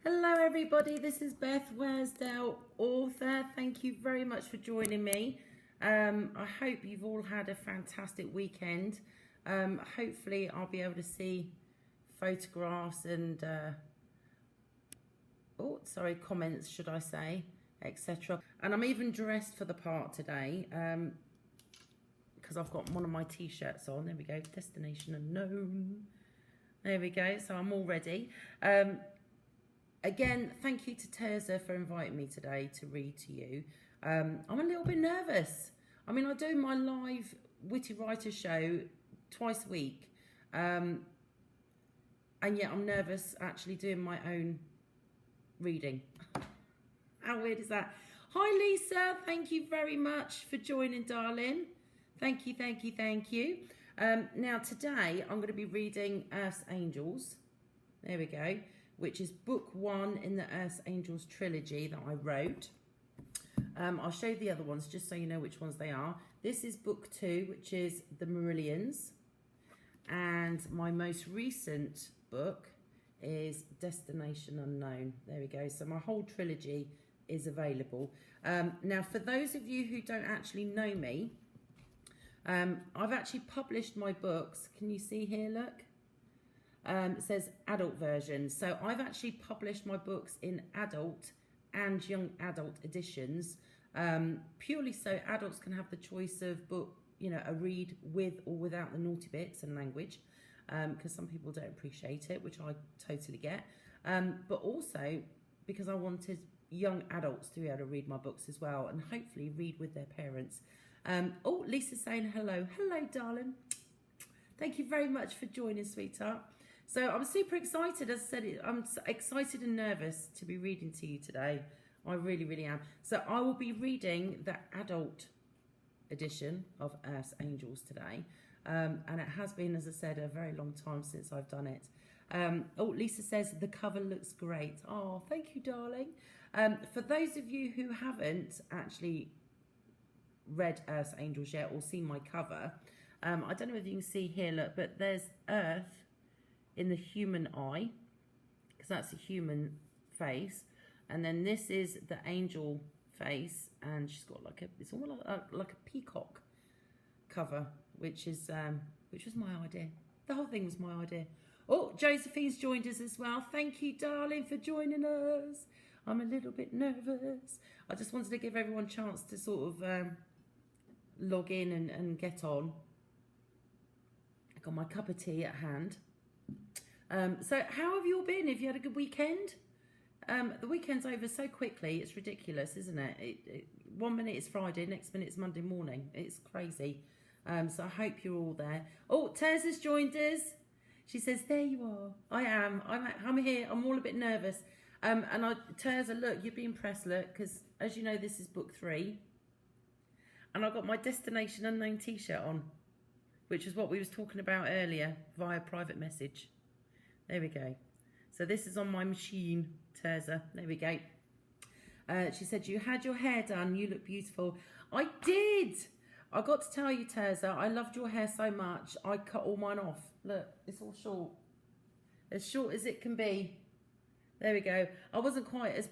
Hello everybody, this is Beth Worsdell, author. Thank you very much for joining me. I hope you've all had a fantastic weekend. Hopefully I'll be able to see photographs and, comments should I say, etc. And I'm even dressed for the part today because I've got one of my t-shirts on. There we go, Destination Unknown. There we go, so I'm all ready. Again, thank you to Tirza for inviting me today to read to you. I'm a little bit nervous. I mean, I do my live Witty Writer show twice a week. And yet I'm nervous actually doing my own reading. How weird is that? Hi, Lisa. Thank you very much for joining, darling. Thank you, thank you, thank you. Now, today, I'm going to be reading Earth's Angels. There we go. Which is book 1 in the Earth's Angels trilogy that I wrote. I'll show you the other ones just so you know which ones they are. This is book 2, which is The Marillions. And my most recent book is Destination Unknown. There we go. So my whole trilogy is available. Now, for those of you who don't actually know me, I've actually published my books. Can you see here, look? It says adult version. So I've actually published my books in adult and young adult editions, purely so adults can have the choice of book, you know, a read with or without the naughty bits and language, because some people don't appreciate it, which I totally get. But also because I wanted young adults to be able to read my books as well and hopefully read with their parents. Oh, Lisa's saying hello. Hello, darling. Thank you very much for joining, sweetheart. So I'm super excited. As I said, I'm excited and nervous to be reading to you today. I really, really am. So I will be reading the adult edition of Earth's Angels today. And it has been, as I said, a very long time since I've done it. Oh, Lisa says the cover looks great. Oh, thank you, darling. For those of you who haven't actually read Earth's Angels yet or seen my cover, I don't know if you can see here, look, but there's Earth in the human eye, because that's a human face, and then this is the angel face, and she's got like a, it's almost like a peacock cover, which was my idea. The whole thing was my idea. Oh, Josephine's joined us as well. Thank you, darling, for joining us. I'm a little bit nervous. I just wanted to give everyone a chance to sort of log in and get on. I got my cup of tea at hand. So how have you all been? Have you had a good weekend? The weekend's over so quickly, it's ridiculous, isn't it? 1 minute it's Friday, next minute it's Monday morning. It's crazy. So I hope you're all there. Oh, Tirza's joined us. She says, there you are. I am. I'm here. I'm all a bit nervous. And Tirza, look, you'd be impressed, look, because as you know, this is book 3. And I've got my Destination Unknown t-shirt on, which is what we was talking about earlier via private message. There we go. So this is on my machine, Tirza. There we go. She said, you had your hair done. You look beautiful. I did. I got to tell you, Tirza, I loved your hair so much. I cut all mine off. Look, it's all short as it can be. There we go. I wasn't quite as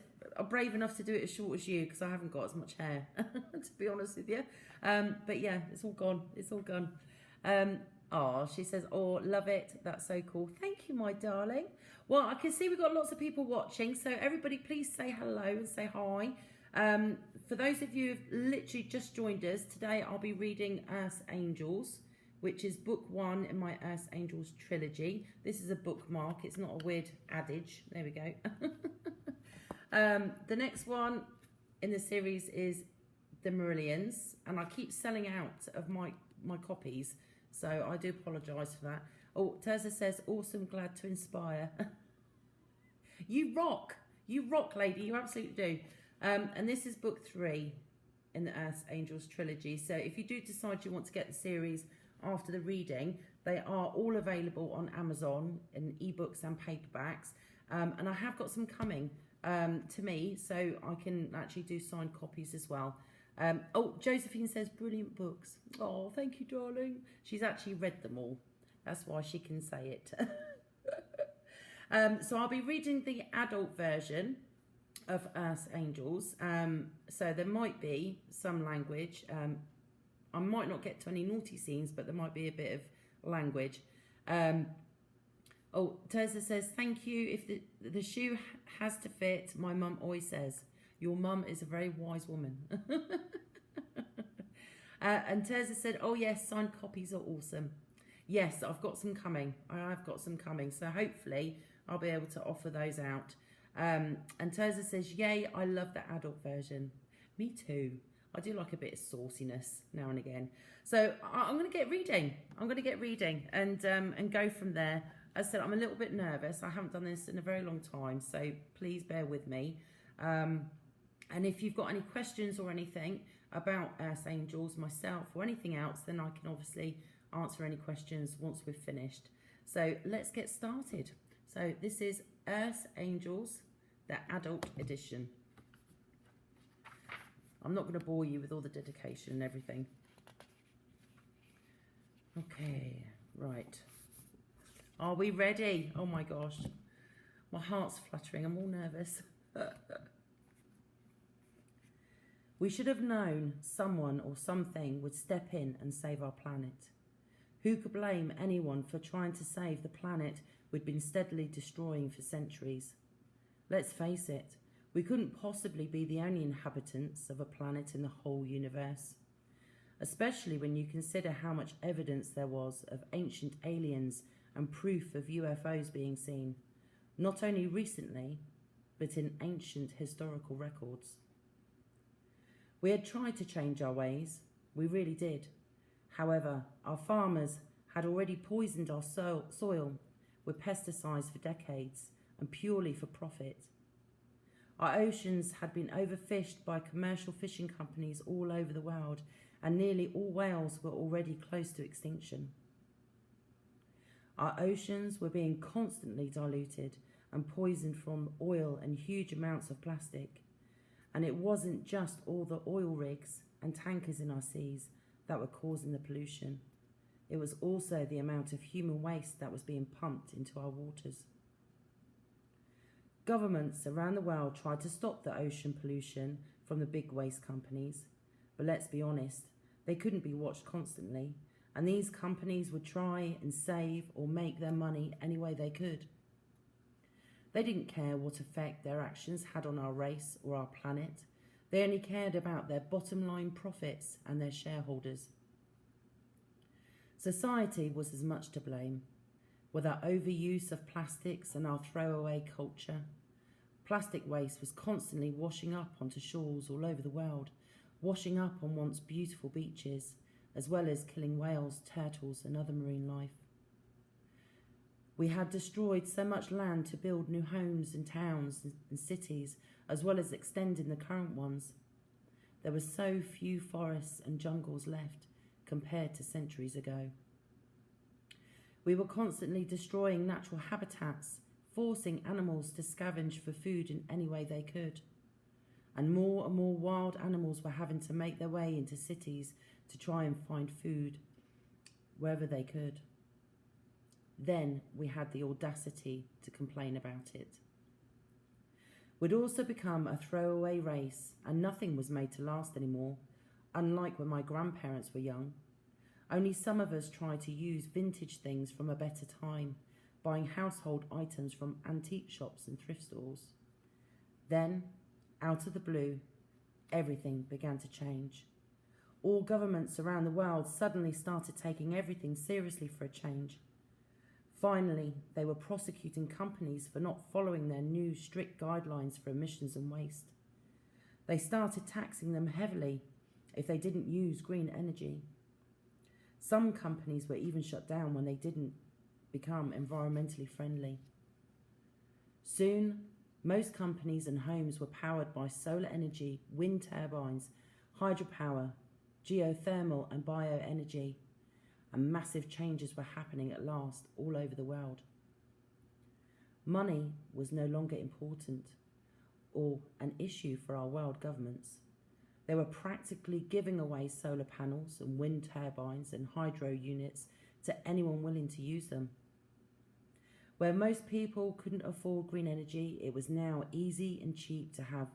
brave enough to do it as short as you because I haven't got as much hair, to be honest with you. But yeah, it's all gone. It's all gone. Oh, she says, oh, love it. That's so cool. Thank you, my darling. Well, I can see we've got lots of people watching. So everybody, please say hello and say hi. For those of you who've literally just joined us, today I'll be reading Earth's Angels, which is book 1 in my Earth's Angels trilogy. This is a bookmark. It's not a weird adage. There we go. The next one in the series is The Marillions. And I keep selling out of my copies. So I do apologise for that. Oh, Tirza says, awesome, glad to inspire. You rock, lady, you absolutely do. And this is book 3 in the Earth's Angels trilogy. So if you do decide you want to get the series after the reading, they are all available on Amazon in ebooks and paperbacks. And I have got some coming to me, so I can actually do signed copies as well. Oh, Josephine says, brilliant books. Oh, thank you, darling. She's actually read them all. That's why she can say it. So I'll be reading the adult version of Earth's Angels. So there might be some language. I might not get to any naughty scenes, but there might be a bit of language. Tirza says, thank you. If the shoe has to fit, my mum always says. Your mum is a very wise woman. And Tirza said, oh yes, signed copies are awesome. Yes, I've got some coming. I have got some coming. So hopefully I'll be able to offer those out. And Tirza says, yay, I love the adult version. Me too. I do like a bit of sauciness now and again. So I'm going to get reading. And go from there. As I said, I'm a little bit nervous. I haven't done this in a very long time, so please bear with me. And if you've got any questions or anything about Earth's Angels, myself, or anything else, then I can obviously answer any questions once we've finished. So let's get started. So this is Earth's Angels, the adult edition. I'm not going to bore you with all the dedication and everything. Okay, right. Are we ready? Oh my gosh. My heart's fluttering. I'm all nervous. We should have known someone or something would step in and save our planet. Who could blame anyone for trying to save the planet we'd been steadily destroying for centuries? Let's face it, we couldn't possibly be the only inhabitants of a planet in the whole universe, especially when you consider how much evidence there was of ancient aliens and proof of UFOs being seen, not only recently, but in ancient historical records. We had tried to change our ways, we really did. However, our farmers had already poisoned our soil with pesticides for decades and purely for profit. Our oceans had been overfished by commercial fishing companies all over the world, and nearly all whales were already close to extinction. Our oceans were being constantly diluted and poisoned from oil and huge amounts of plastic. And it wasn't just all the oil rigs and tankers in our seas that were causing the pollution. It was also the amount of human waste that was being pumped into our waters. Governments around the world tried to stop the ocean pollution from the big waste companies, but let's be honest, they couldn't be watched constantly, and these companies would try and save or make their money any way they could. They didn't care what effect their actions had on our race or our planet. They only cared about their bottom line profits and their shareholders. Society was as much to blame, with our overuse of plastics and our throwaway culture. Plastic waste was constantly washing up onto shores all over the world, washing up on once beautiful beaches, as well as killing whales, turtles and other marine life. We had destroyed so much land to build new homes and towns and cities, as well as extending the current ones. There were so few forests and jungles left compared to centuries ago. We were constantly destroying natural habitats, forcing animals to scavenge for food in any way they could. And more wild animals were having to make their way into cities to try and find food wherever they could. Then we had the audacity to complain about it. We'd also become a throwaway race, and nothing was made to last anymore, unlike when my grandparents were young. Only some of us tried to use vintage things from a better time, buying household items from antique shops and thrift stores. Then, out of the blue, everything began to change. All governments around the world suddenly started taking everything seriously for a change. Finally, they were prosecuting companies for not following their new strict guidelines for emissions and waste. They started taxing them heavily if they didn't use green energy. Some companies were even shut down when they didn't become environmentally friendly. Soon, most companies and homes were powered by solar energy, wind turbines, hydropower, geothermal and bioenergy, and massive changes were happening at last all over the world. Money was no longer important or an issue for our world governments. They were practically giving away solar panels and wind turbines and hydro units to anyone willing to use them. Where most people couldn't afford green energy, it was now easy and cheap to have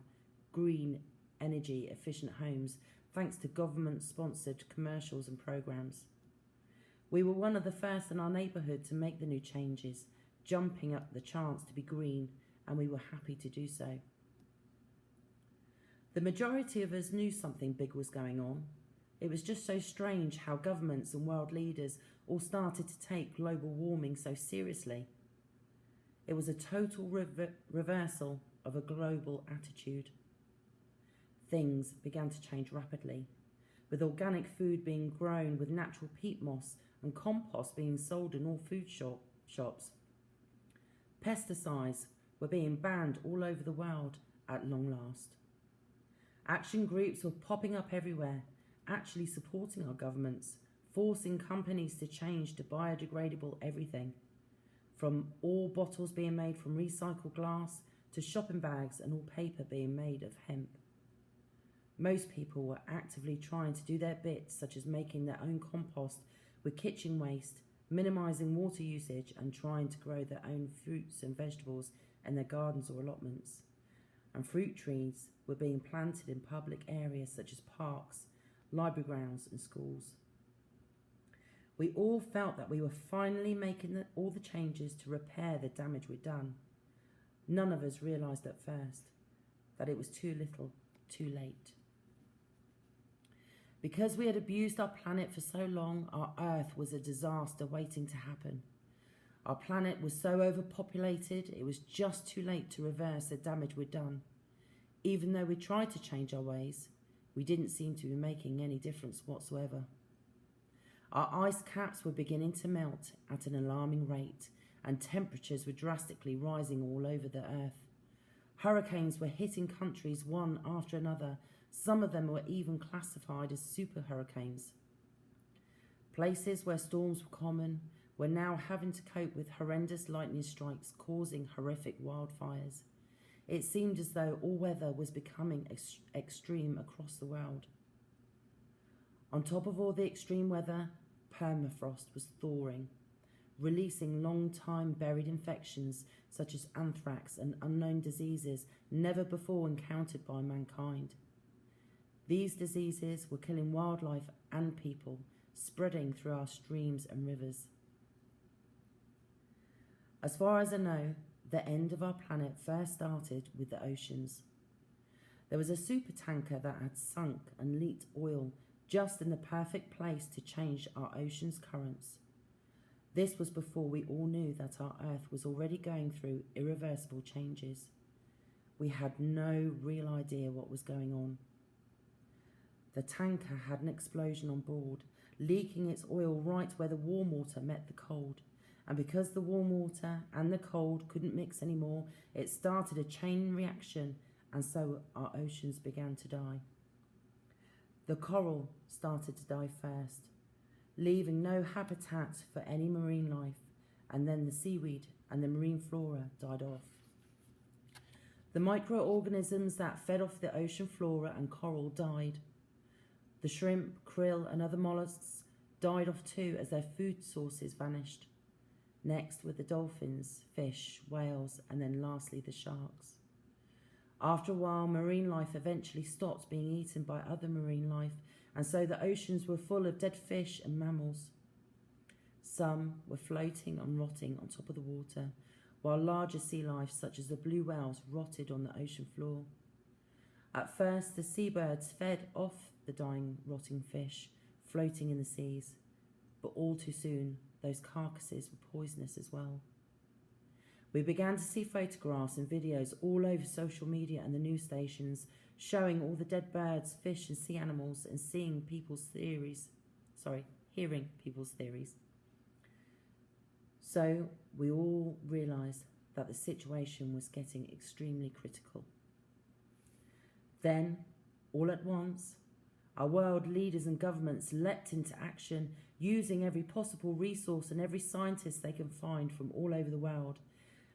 green energy efficient homes thanks to government-sponsored commercials and programs. We were one of the first in our neighbourhood to make the new changes, jumping up the chance to be green, and we were happy to do so. The majority of us knew something big was going on. It was just so strange how governments and world leaders all started to take global warming so seriously. It was a total reversal of a global attitude. Things began to change rapidly, with organic food being grown with natural peat moss and compost being sold in all food shops. Pesticides were being banned all over the world at long last. Action groups were popping up everywhere, actually supporting our governments, forcing companies to change to biodegradable everything, from all bottles being made from recycled glass to shopping bags and all paper being made of hemp. Most people were actively trying to do their bit, such as making their own compost with kitchen waste, minimising water usage, and trying to grow their own fruits and vegetables in their gardens or allotments. And fruit trees were being planted in public areas such as parks, library grounds and schools. We all felt that we were finally making all the changes to repair the damage we'd done. None of us realised at first that it was too little, too late. Because we had abused our planet for so long, our Earth was a disaster waiting to happen. Our planet was so overpopulated, it was just too late to reverse the damage we'd done. Even though we tried to change our ways, we didn't seem to be making any difference whatsoever. Our ice caps were beginning to melt at an alarming rate, and temperatures were drastically rising all over the Earth. Hurricanes were hitting countries one after another. Some of them were even classified as super hurricanes. Places where storms were common were now having to cope with horrendous lightning strikes causing horrific wildfires. It seemed as though all weather was becoming extreme across the world. On top of all the extreme weather, permafrost was thawing, releasing long-time buried infections such as anthrax and unknown diseases never before encountered by mankind. These diseases were killing wildlife and people, spreading through our streams and rivers. As far as I know, the end of our planet first started with the oceans. There was a supertanker that had sunk and leaked oil just in the perfect place to change our ocean's currents. This was before we all knew that our Earth was already going through irreversible changes. We had no real idea what was going on. The tanker had an explosion on board, leaking its oil right where the warm water met the cold. And because the warm water and the cold couldn't mix anymore, it started a chain reaction, and so our oceans began to die. The coral started to die first, leaving no habitat for any marine life, and then the seaweed and the marine flora died off. The microorganisms that fed off the ocean flora and coral died. The shrimp, krill and other mollusks died off too as their food sources vanished. Next were the dolphins, fish, whales, and then lastly the sharks. After a while, marine life eventually stopped being eaten by other marine life, and so the oceans were full of dead fish and mammals. Some were floating and rotting on top of the water, while larger sea life such as the blue whales rotted on the ocean floor. At first, the seabirds fed off the dying, rotting fish floating in the seas, but all too soon, those carcasses were poisonous as well. We began to see photographs and videos all over social media and the news stations showing all the dead birds, fish and sea animals and hearing people's theories. So we all realised that the situation was getting extremely critical. Then, all at once, our world leaders and governments leapt into action, using every possible resource and every scientist they can find from all over the world.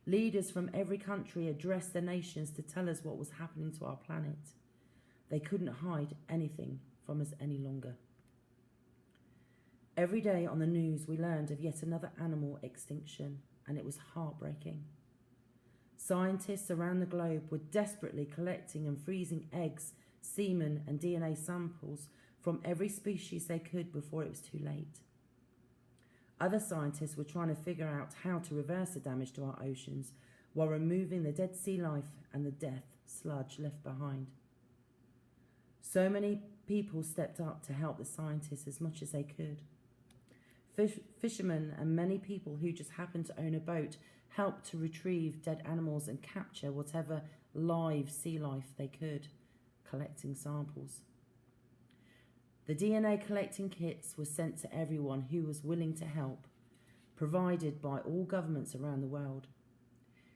Leaders from every country addressed their nations to tell us what was happening to our planet. They couldn't hide anything from us any longer. Every day on the news we learned of yet another animal extinction. and it was heartbreaking. Scientists around the globe were desperately collecting and freezing eggs, semen and DNA samples from every species they could before it was too late. Other scientists were trying to figure out how to reverse the damage to our oceans while removing the dead sea life and the death sludge left behind. So many people stepped up to help the scientists as much as they could. Fishermen and many people who just happened to own a boat helped to retrieve dead animals and capture whatever live sea life they could, collecting samples. The DNA collecting kits were sent to everyone who was willing to help, provided by all governments around the world.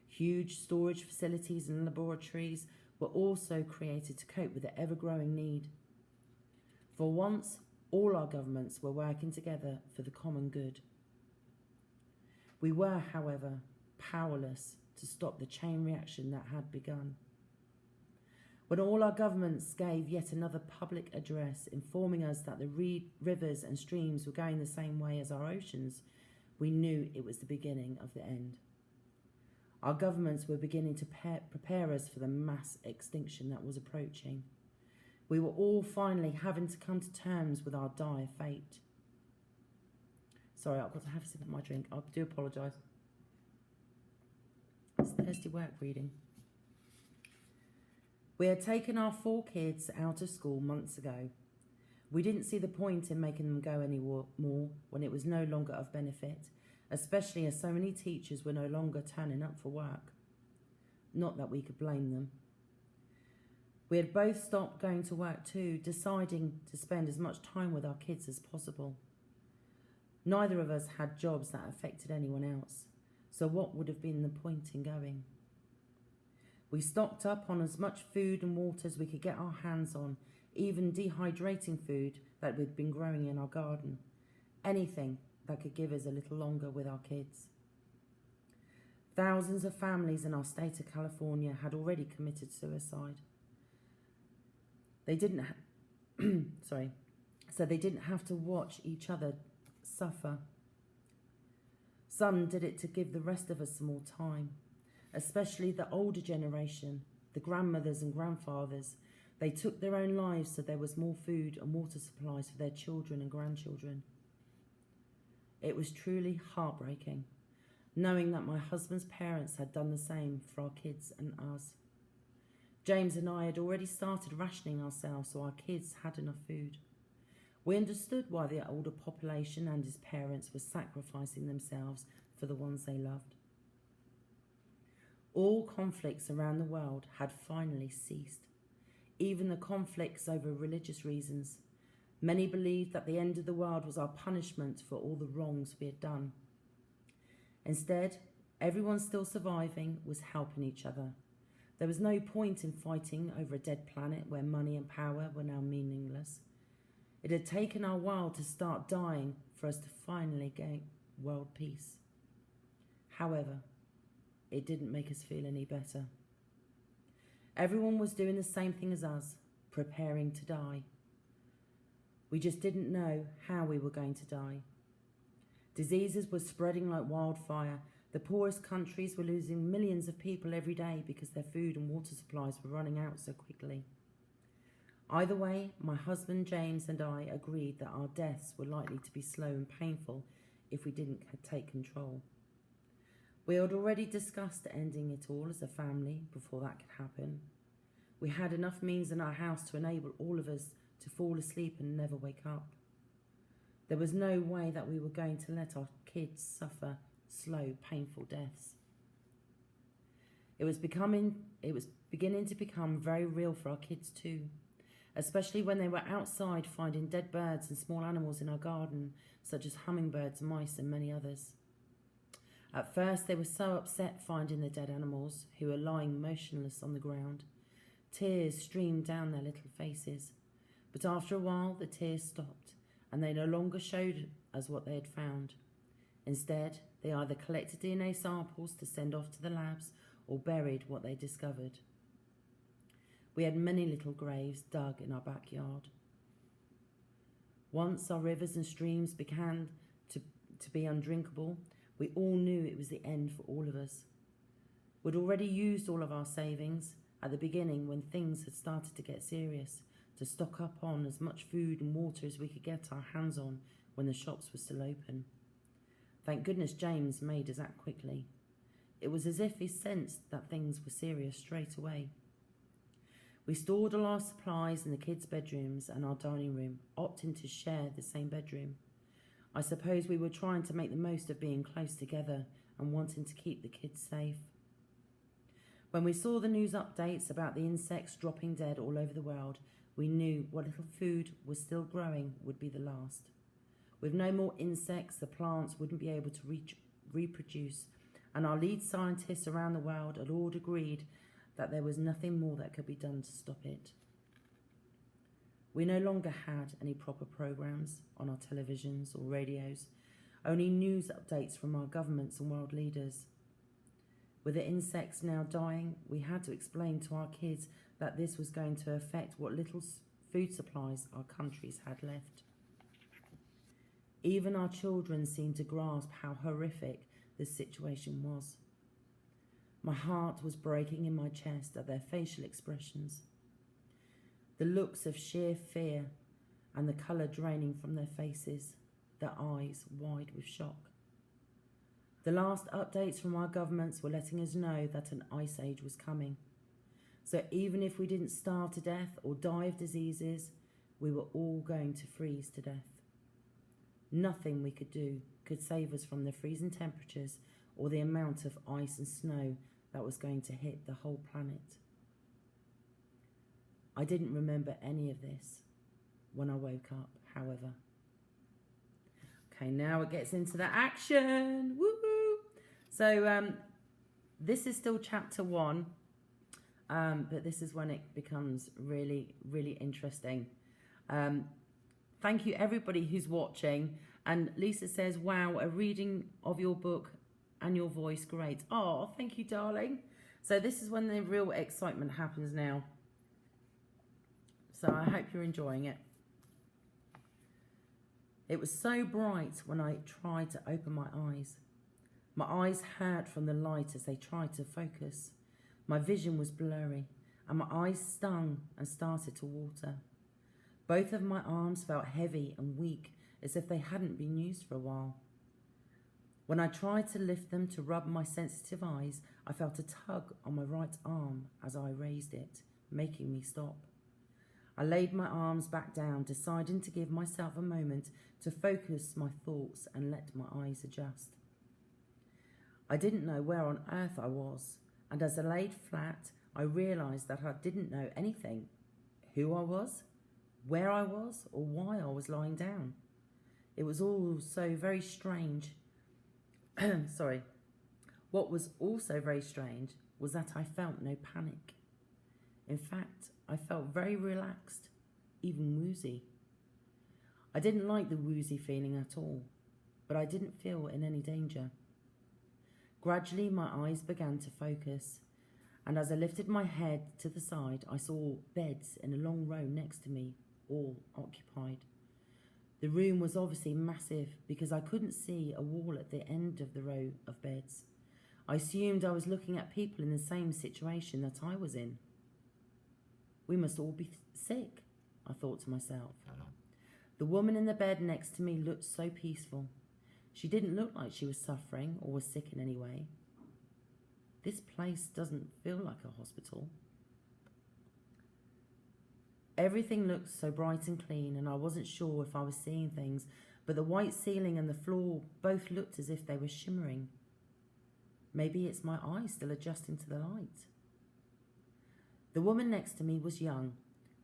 Huge storage facilities and laboratories were also created to cope with the ever-growing need. For once, all our governments were working together for the common good. We were, however, powerless to stop the chain reaction that had begun. When all our governments gave yet another public address informing us that the rivers and streams were going the same way as our oceans, we knew it was the beginning of the end. Our governments were beginning to prepare us for the mass extinction that was approaching. We were all finally having to come to terms with our dire fate. Sorry, I've got to have a sip of my drink. I do apologise. It's thirsty work reading. We had taken our 4 kids out of school months ago. We didn't see the point in making them go any more when it was no longer of benefit, especially as so many teachers were no longer turning up for work. Not that we could blame them. We had both stopped going to work too, deciding to spend as much time with our kids as possible. Neither of us had jobs that affected anyone else, so what would have been the point in going? We stocked up on as much food and water as we could get our hands on, even dehydrating food that we'd been growing in our garden. Anything that could give us a little longer with our kids. Thousands of families in our state of California had already committed suicide. They didn't so they didn't have to watch each other suffer. Some did it to give the rest of us some more time, especially the older generation, the grandmothers and grandfathers. They took their own lives so there was more food and water supplies for their children and grandchildren. It was truly heartbreaking, knowing that my husband's parents had done the same for our kids and us. James and I had already started rationing ourselves so our kids had enough food. We understood why the older population and his parents were sacrificing themselves for the ones they loved. All conflicts around the world had finally ceased, even the conflicts over religious reasons. Many believed that the end of the world was our punishment for all the wrongs we had done. Instead, everyone still surviving was helping each other. There was no point in fighting over a dead planet where money and power were now meaningless. It had taken our world to start dying for us to finally gain world peace. However, it didn't make us feel any better. Everyone was doing the same thing as us, preparing to die. We just didn't know how we were going to die. Diseases were spreading like wildfire. The poorest countries were losing millions of people every day because their food and water supplies were running out so quickly. Either way, my husband James and I agreed that our deaths were likely to be slow and painful if we didn't take control. We had already discussed ending it all as a family before that could happen. We had enough means in our house to enable all of us to fall asleep and never wake up. There was no way that we were going to let our kids suffer slow, painful deaths. It was beginning to become very real for our kids too, especially when they were outside finding dead birds and small animals in our garden, such as hummingbirds, mice and many others. At first they were so upset finding the dead animals, who were lying motionless on the ground. Tears streamed down their little faces, but after a while the tears stopped and they no longer showed us what they had found. Instead, they either collected DNA samples to send off to the labs or buried what they discovered. We had many little graves dug in our backyard. Once our rivers and streams began to be undrinkable, We all knew it was the end for all of us. We'd already used all of our savings at the beginning when things had started to get serious, to stock up on as much food and water as we could get our hands on when the shops were still open. Thank goodness James made us act quickly. It was as if he sensed that things were serious straight away. We stored all our supplies in the kids' bedrooms and our dining room, opting to share the same bedroom. I suppose we were trying to make the most of being close together and wanting to keep the kids safe. When we saw the news updates about the insects dropping dead all over the world, we knew what little food was still growing would be the last. With no more insects, the plants wouldn't be able to reproduce, and our lead scientists around the world had all agreed that there was nothing more that could be done to stop it. We no longer had any proper programs on our televisions or radios, only news updates from our governments and world leaders. With the insects now dying, we had to explain to our kids that this was going to affect what little food supplies our countries had left. Even our children seemed to grasp how horrific the situation was. My heart was breaking in my chest at their facial expressions, the looks of sheer fear and the colour draining from their faces, their eyes wide with shock. The last updates from our governments were letting us know that an ice age was coming. So even if we didn't starve to death or die of diseases, we were all going to freeze to death. Nothing we could do could save us from the freezing temperatures or the amount of ice and snow that was going to hit the whole planet. I didn't remember any of this when I woke up, however. Okay, now it gets into the action. Woohoo! So this is still chapter 1, but this is when it becomes really, really interesting. Thank you everybody who's watching. And Lisa says, wow, a reading of your book and your voice, great. Oh, thank you, darling. So this is when the real excitement happens now. So I hope you're enjoying it. It was so bright when I tried to open my eyes. My eyes hurt from the light as they tried to focus. My vision was blurry and my eyes stung and started to water. Both of my arms felt heavy and weak, as if they hadn't been used for a while. When I tried to lift them to rub my sensitive eyes, I felt a tug on my right arm as I raised it, making me stop. I laid my arms back down, deciding to give myself a moment to focus my thoughts and let my eyes adjust. I didn't know where on earth I was, and as I laid flat, I realised that I didn't know anything. Who I was, where I was, or why I was lying down. It was all so very strange. Sorry. What was also very strange was that I felt no panic. In fact, I felt very relaxed, even woozy. I didn't like the woozy feeling at all, but I didn't feel in any danger. Gradually, my eyes began to focus, and as I lifted my head to the side, I saw beds in a long row next to me, all occupied. The room was obviously massive because I couldn't see a wall at the end of the row of beds. I assumed I was looking at people in the same situation that I was in. We must all be sick, I thought to myself. The woman in the bed next to me looked so peaceful. She didn't look like she was suffering or was sick in any way. This place doesn't feel like a hospital. Everything looked so bright and clean, and I wasn't sure if I was seeing things, but the white ceiling and the floor both looked as if they were shimmering. Maybe it's my eyes still adjusting to the light. The woman next to me was young,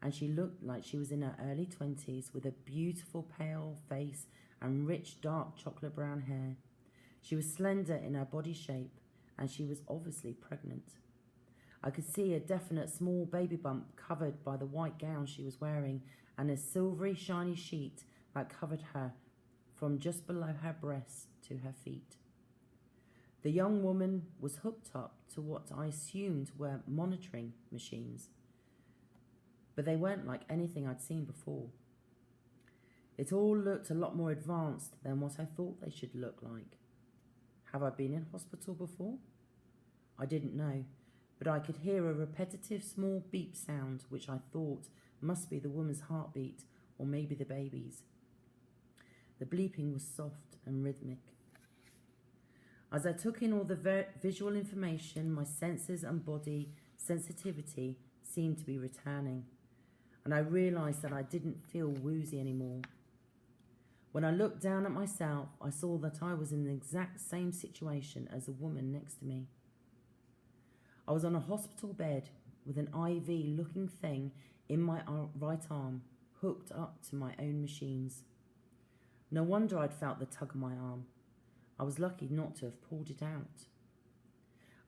and she looked like she was in her early 20s with a beautiful pale face and rich dark chocolate brown hair. She was slender in her body shape, and she was obviously pregnant. I could see a definite small baby bump covered by the white gown she was wearing and a silvery shiny sheet that covered her from just below her breasts to her feet. The young woman was hooked up to what I assumed were monitoring machines, but they weren't like anything I'd seen before. It all looked a lot more advanced than what I thought they should look like. Have I been in hospital before? I didn't know, but I could hear a repetitive small beep sound which I thought must be the woman's heartbeat or maybe the baby's. The bleeping was soft and rhythmic. As I took in all the visual information, my senses and body sensitivity seemed to be returning, and I realised that I didn't feel woozy anymore. When I looked down at myself, I saw that I was in the exact same situation as the woman next to me. I was on a hospital bed with an IV-looking thing in my right arm, hooked up to my own machines. No wonder I'd felt the tug of my arm. I was lucky not to have pulled it out.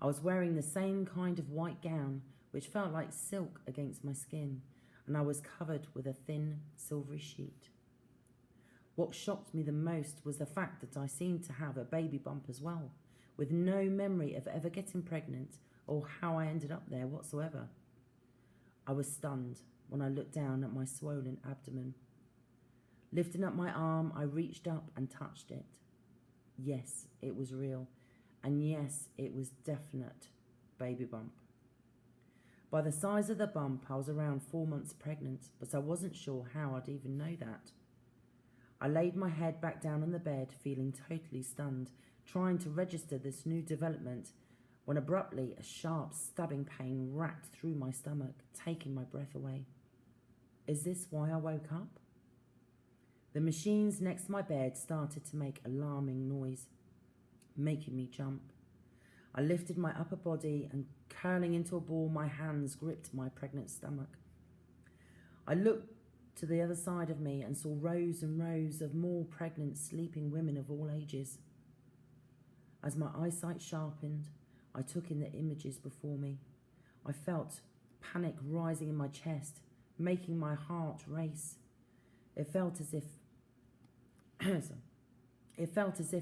I was wearing the same kind of white gown, which felt like silk against my skin, and I was covered with a thin, silvery sheet. What shocked me the most was the fact that I seemed to have a baby bump as well, with no memory of ever getting pregnant or how I ended up there whatsoever. I was stunned when I looked down at my swollen abdomen. Lifting up my arm, I reached up and touched it. Yes, it was real, and yes, it was definite baby bump. By the size of the bump, I was around 4 months pregnant, but I wasn't sure how I'd even know that. I laid my head back down on the bed, feeling totally stunned, trying to register this new development, when abruptly a sharp stabbing pain racked through my stomach, taking my breath away. Is this why I woke up? The machines next to my bed started to make alarming noise, making me jump. I lifted my upper body and, curling into a ball, my hands gripped my pregnant stomach. I looked to the other side of me and saw rows and rows of more pregnant, sleeping women of all ages. As my eyesight sharpened, I took in the images before me. I felt panic rising in my chest, making my heart race. It felt as if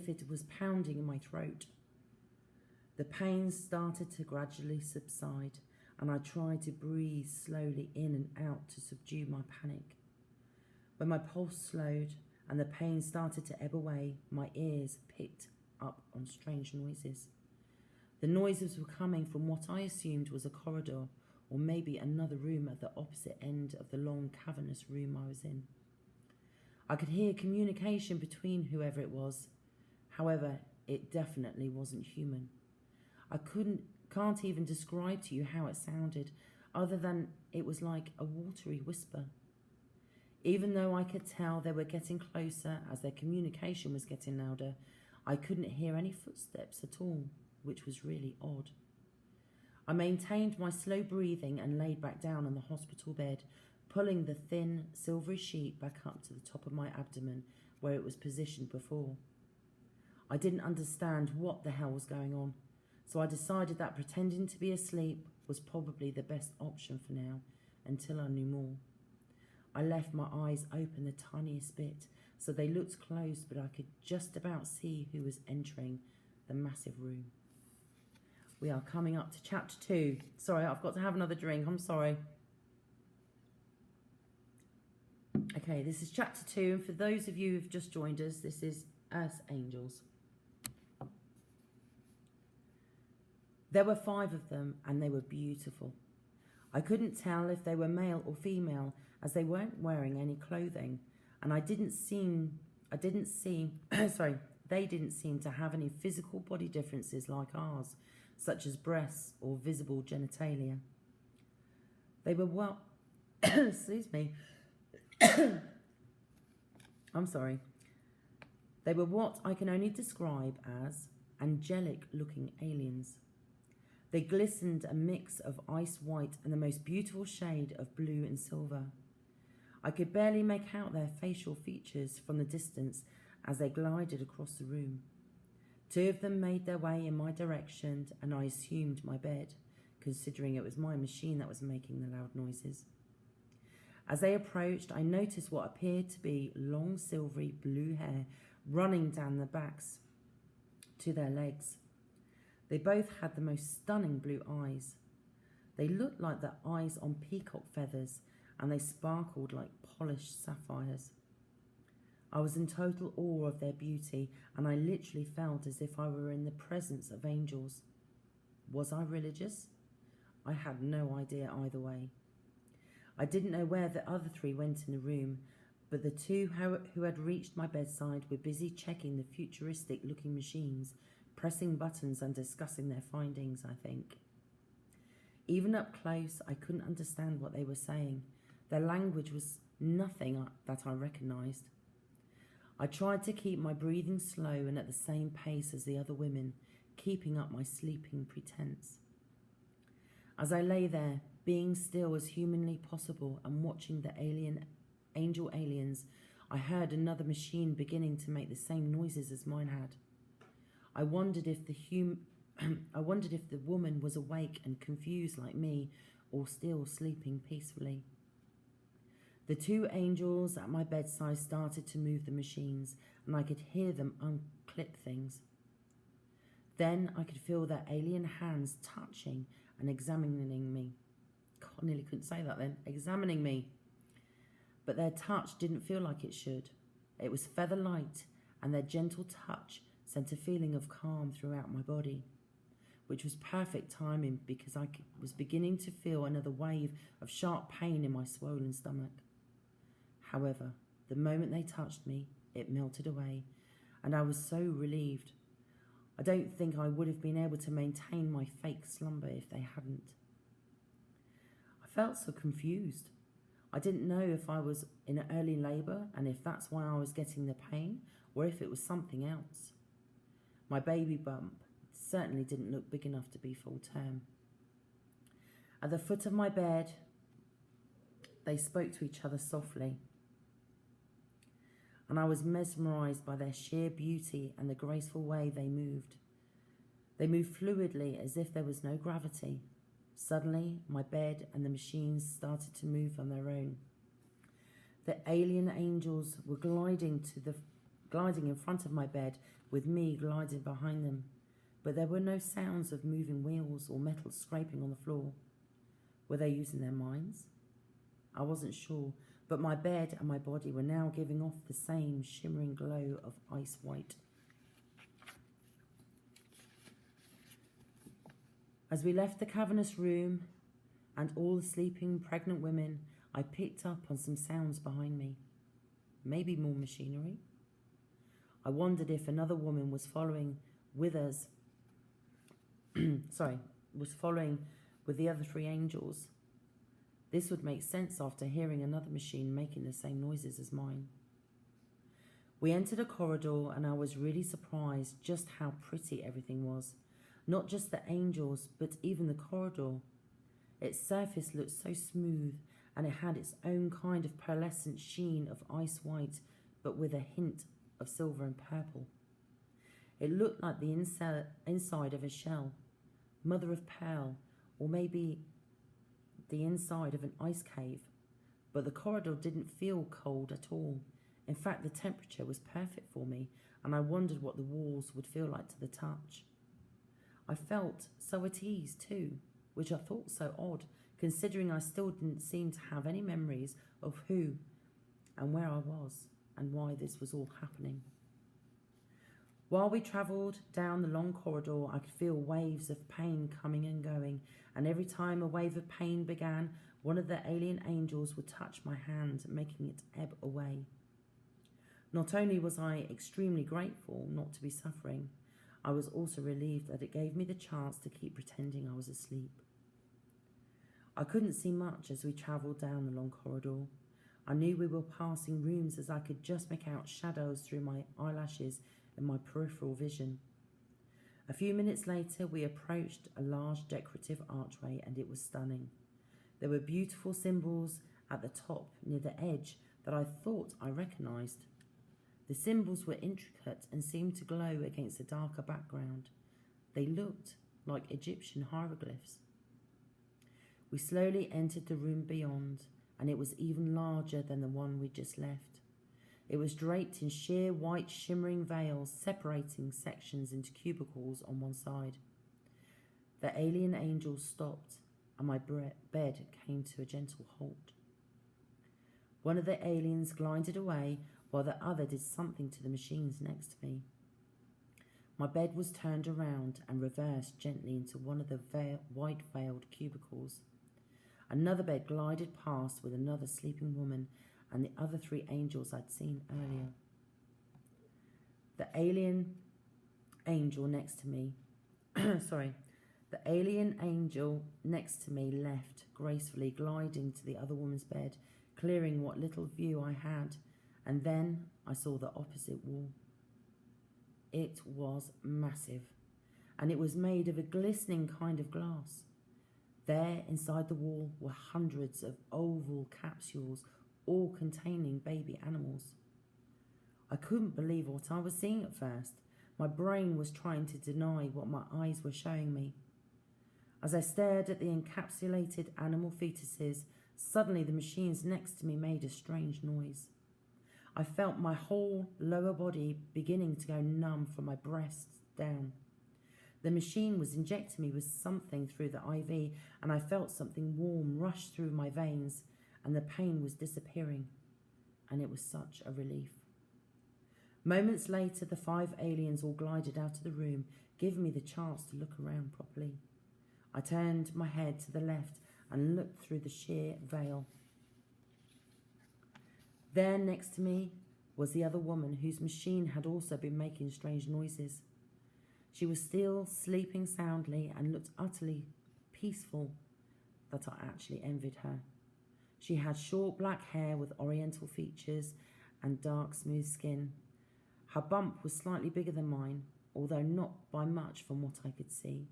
it was pounding in my throat. The pain started to gradually subside, and I tried to breathe slowly in and out to subdue my panic. When my pulse slowed and the pain started to ebb away, my ears picked up on strange noises. The noises were coming from what I assumed was a corridor, or maybe another room at the opposite end of the long, cavernous room I was in. I could hear communication between whoever it was. However, it definitely wasn't human. I can't even describe to you how it sounded, other than it was like a watery whisper. Even though I could tell they were getting closer as their communication was getting louder, I couldn't hear any footsteps at all, which was really odd. I maintained my slow breathing and laid back down on the hospital bed, pulling the thin, silvery sheet back up to the top of my abdomen where it was positioned before. I didn't understand what the hell was going on, so I decided that pretending to be asleep was probably the best option for now, until I knew more. I left my eyes open the tiniest bit, so they looked closed, but I could just about see who was entering the massive room. We are coming up to chapter 2. Sorry, I've got to have another drink. I'm sorry. Okay, this is chapter 2, and for those of you who've just joined us, this is Earth Angels. There were 5 of them, and they were beautiful. I couldn't tell if they were male or female, as they weren't wearing any clothing, and they didn't seem to have any physical body differences like ours, such as breasts or visible genitalia. They were excuse me. I'm sorry. They were what I can only describe as angelic-looking aliens. They glistened a mix of ice white and the most beautiful shade of blue and silver. I could barely make out their facial features from the distance as they glided across the room. 2 of them made their way in my direction, and I assumed my bed, considering it was my machine that was making the loud noises. As they approached, I noticed what appeared to be long silvery blue hair running down the backs to their legs. They both had the most stunning blue eyes. They looked like the eyes on peacock feathers, and they sparkled like polished sapphires. I was in total awe of their beauty, and I literally felt as if I were in the presence of angels. Was I religious? I had no idea either way. I didn't know where the other three went in the room, but the two who had reached my bedside were busy checking the futuristic-looking machines, pressing buttons and discussing their findings, I think. Even up close, I couldn't understand what they were saying. Their language was nothing that I recognised. I tried to keep my breathing slow and at the same pace as the other women, keeping up my sleeping pretense. As I lay there, being still as humanly possible and watching the angel aliens, I heard another machine beginning to make the same noises as mine had. I wondered if the woman was awake and confused like me, or still sleeping peacefully. The two angels at my bedside started to move the machines, and I could hear them unclip things. Then I could feel their alien hands touching and examining me. God, I nearly couldn't say that then. Examining me. But their touch didn't feel like it should. It was feather light, and their gentle touch sent a feeling of calm throughout my body, which was perfect timing because I was beginning to feel another wave of sharp pain in my swollen stomach. However, the moment they touched me, it melted away, and I was so relieved. I don't think I would have been able to maintain my fake slumber if they hadn't. I felt so confused. I didn't know if I was in early labour and if that's why I was getting the pain, or if it was something else. My baby bump certainly didn't look big enough to be full term. At the foot of my bed, they spoke to each other softly, and I was mesmerised by their sheer beauty and the graceful way they moved. They moved fluidly as if there was no gravity. Suddenly, my bed and the machines started to move on their own. The alien angels were gliding in front of my bed, with me gliding behind them, but there were no sounds of moving wheels or metal scraping on the floor. Were they using their minds? I wasn't sure, but my bed and my body were now giving off the same shimmering glow of ice white. As we left the cavernous room and all the sleeping pregnant women, I picked up on some sounds behind me. Maybe more machinery. I wondered if another woman was following with us. Was following with the other three angels. This would make sense after hearing another machine making the same noises as mine. We entered a corridor, and I was really surprised just how pretty everything was. Not just the angels, but even the corridor. Its surface looked so smooth, and it had its own kind of pearlescent sheen of ice white, but with a hint of silver and purple. It looked like the inside of a shell, mother of pearl, or maybe the inside of an ice cave, but the corridor didn't feel cold at all. In fact, the temperature was perfect for me, and I wondered what the walls would feel like to the touch. I felt so at ease too, which I thought so odd, considering I still didn't seem to have any memories of who and where I was and why this was all happening. While we travelled down the long corridor, I could feel waves of pain coming and going, and every time a wave of pain began, one of the alien angels would touch my hand, making it ebb away. Not only was I extremely grateful not to be suffering, I was also relieved that it gave me the chance to keep pretending I was asleep. I couldn't see much as we travelled down the long corridor. I knew we were passing rooms as I could just make out shadows through my eyelashes and my peripheral vision. A few minutes later, we approached a large decorative archway, and it was stunning. There were beautiful symbols at the top near the edge that I thought I recognised. The symbols were intricate and seemed to glow against a darker background. They looked like Egyptian hieroglyphs. We slowly entered the room beyond, and it was even larger than the one we'd just left. It was draped in sheer white shimmering veils, separating sections into cubicles on one side. The alien angels stopped, and my bed came to a gentle halt. One of the aliens glided away, while the other did something to the machines next to me. My bed was turned around and reversed gently into one of the white-veiled cubicles. Another bed glided past with another sleeping woman and the other 3 angels I'd seen earlier. The alien angel next to me, the alien angel next to me left, gracefully gliding to the other woman's bed, clearing what little view I had, and then I saw the opposite wall. It was massive, and it was made of a glistening kind of glass. There, inside the wall, were hundreds of oval capsules, all containing baby animals. I couldn't believe what I was seeing at first. My brain was trying to deny what my eyes were showing me. As I stared at the encapsulated animal fetuses, suddenly the machines next to me made a strange noise. I felt my whole lower body beginning to go numb from my breasts down. The machine was injecting me with something through the IV, and I felt something warm rush through my veins, and the pain was disappearing, and it was such a relief. Moments later, the 5 aliens all glided out of the room, giving me the chance to look around properly. I turned my head to the left and looked through the sheer veil. There next to me was the other woman, whose machine had also been making strange noises. She was still sleeping soundly and looked utterly peaceful, that I actually envied her. She had short black hair with oriental features and dark smooth skin. Her bump was slightly bigger than mine, although not by much from what I could see.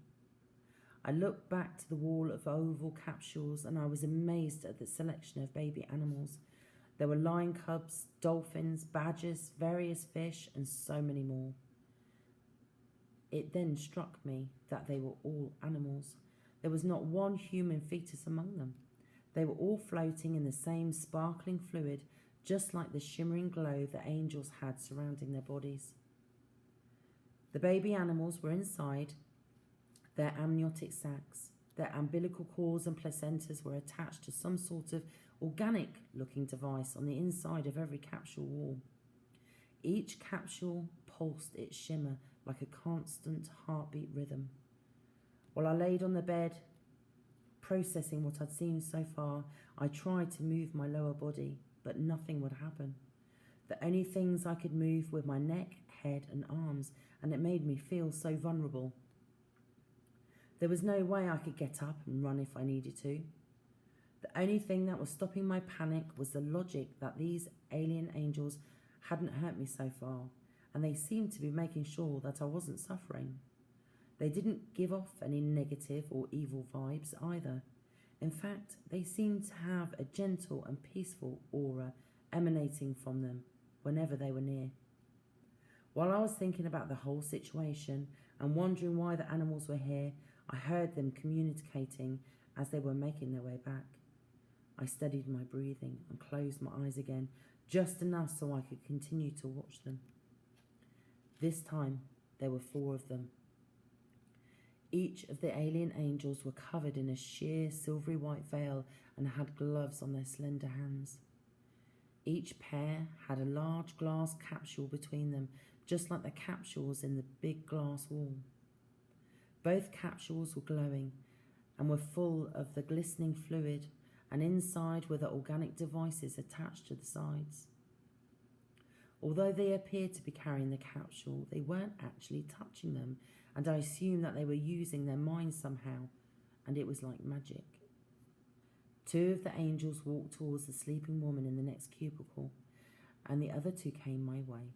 I looked back to the wall of oval capsules and I was amazed at the selection of baby animals. There were lion cubs, dolphins, badgers, various fish, and so many more. It then struck me that they were all animals. There was not one human fetus among them. They were all floating in the same sparkling fluid, just like the shimmering glow the angels had surrounding their bodies. The baby animals were inside their amniotic sacs. Their umbilical cords and placentas were attached to some sort of organic-looking device on the inside of every capsule wall. Each capsule pulsed its shimmer like a constant heartbeat rhythm. While I laid on the bed, processing what I'd seen so far, I tried to move my lower body, but nothing would happen. The only things I could move were my neck, head, and arms, and it made me feel so vulnerable. There was no way I could get up and run if I needed to. The only thing that was stopping my panic was the logic that these alien angels hadn't hurt me so far, and they seemed to be making sure that I wasn't suffering. They didn't give off any negative or evil vibes either. In fact, they seemed to have a gentle and peaceful aura emanating from them whenever they were near. While I was thinking about the whole situation and wondering why the animals were here, I heard them communicating as they were making their way back. I steadied my breathing and closed my eyes again, just enough so I could continue to watch them. This time, there were 4 of them. Each of the alien angels were covered in a sheer silvery white veil and had gloves on their slender hands. Each pair had a large glass capsule between them, just like the capsules in the big glass wall. Both capsules were glowing and were full of the glistening fluid, and inside were the organic devices attached to the sides. Although they appeared to be carrying the capsule, they weren't actually touching them, and I assumed that they were using their minds somehow, and it was like magic. 2 of the angels walked towards the sleeping woman in the next cubicle, and the other 2 came my way.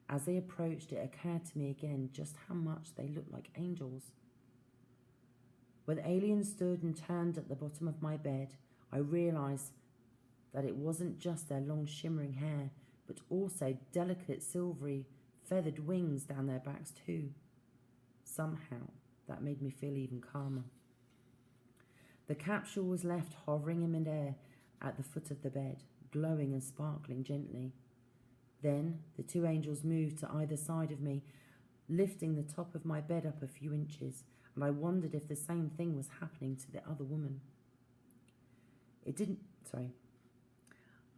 As they approached, it occurred to me again just how much they looked like angels. When the aliens stood and turned at the bottom of my bed, I realised that it wasn't just their long shimmering hair, but also delicate silvery feathered wings down their backs too. Somehow, that made me feel even calmer. The capsule was left hovering in midair at the foot of the bed, glowing and sparkling gently. Then the 2 angels moved to either side of me, lifting the top of my bed up a few inches, and I wondered if the same thing was happening to the other woman.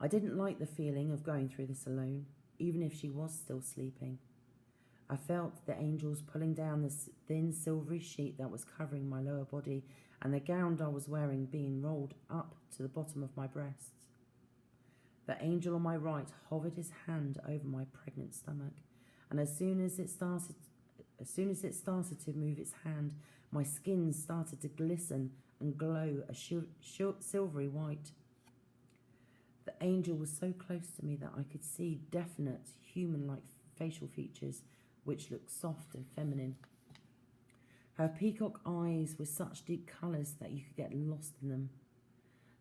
I didn't like the feeling of going through this alone, even if she was still sleeping. I felt the angels pulling down the thin silvery sheet that was covering my lower body, and the gown I was wearing being rolled up to the bottom of my breasts. The angel on my right hovered his hand over my pregnant stomach, and as soon as it started to move its hand, my skin started to glisten and glow a silvery white. The angel was so close to me that I could see definite human-like facial features, which looked soft and feminine. Her peacock eyes were such deep colours that you could get lost in them.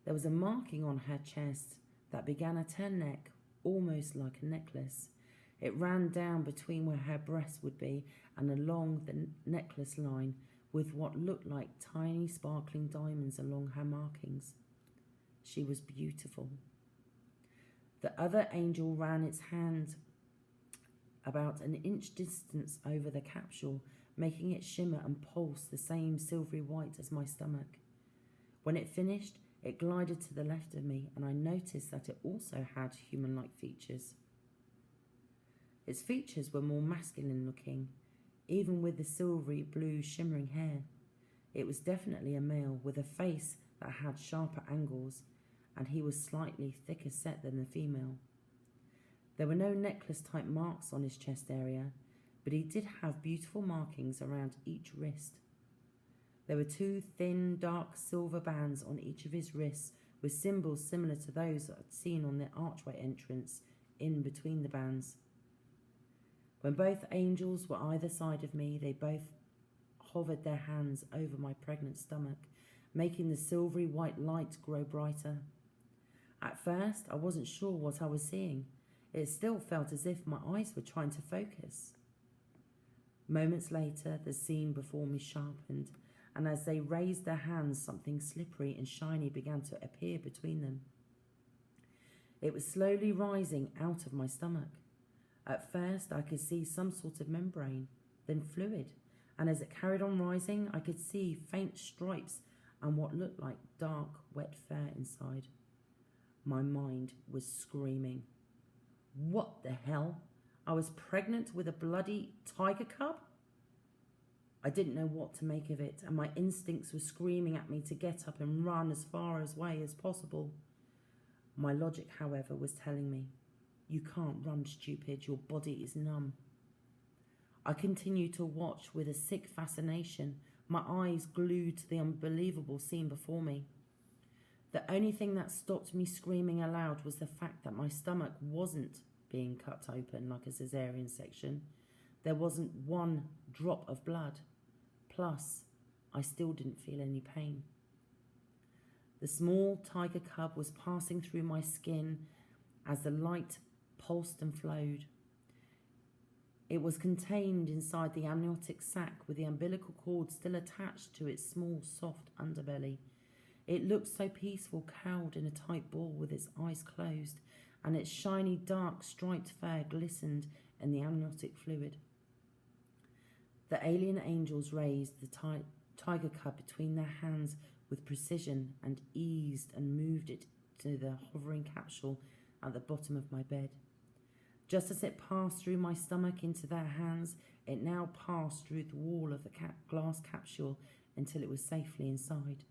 There was a marking on her chest that began at her neck, almost like a necklace. It ran down between where her breast would be and along the necklace line, with what looked like tiny sparkling diamonds along her markings. She was beautiful. The other angel ran its hand about an inch distance over the capsule, making it shimmer and pulse the same silvery white as my stomach. When it finished, it glided to the left of me, and I noticed that it also had human-like features. Its features were more masculine looking, even with the silvery blue shimmering hair. It was definitely a male with a face that had sharper angles, and he was slightly thicker set than the female. There were no necklace-type marks on his chest area, but he did have beautiful markings around each wrist. There were 2 thin, dark silver bands on each of his wrists, with symbols similar to those I'd seen on the archway entrance in between the bands. When both angels were either side of me, they both hovered their hands over my pregnant stomach, making the silvery white light grow brighter. At first, I wasn't sure what I was seeing. It still felt as if my eyes were trying to focus. Moments later, the scene before me sharpened, and as they raised their hands, something slippery and shiny began to appear between them. It was slowly rising out of my stomach. At first, I could see some sort of membrane, then fluid, and as it carried on rising, I could see faint stripes and what looked like dark, wet fur inside. My mind was screaming. What the hell? I was pregnant with a bloody tiger cub? I didn't know what to make of it, and my instincts were screaming at me to get up and run as far away as possible. My logic, however, was telling me, you can't run, stupid, your body is numb. I continued to watch with a sick fascination, my eyes glued to the unbelievable scene before me. The only thing that stopped me screaming aloud was the fact that my stomach wasn't being cut open like a caesarean section. There wasn't one drop of blood. Plus, I still didn't feel any pain. The small tiger cub was passing through my skin as the light pulsed and flowed. It was contained inside the amniotic sac with the umbilical cord still attached to its small, soft underbelly. It looked so peaceful, cowled in a tight ball with its eyes closed, and its shiny, dark, striped fur glistened in the amniotic fluid. The alien angels raised the tiger cub between their hands with precision and eased and moved it to the hovering capsule at the bottom of my bed. Just as it passed through my stomach into their hands, it now passed through the wall of the glass capsule until it was safely inside.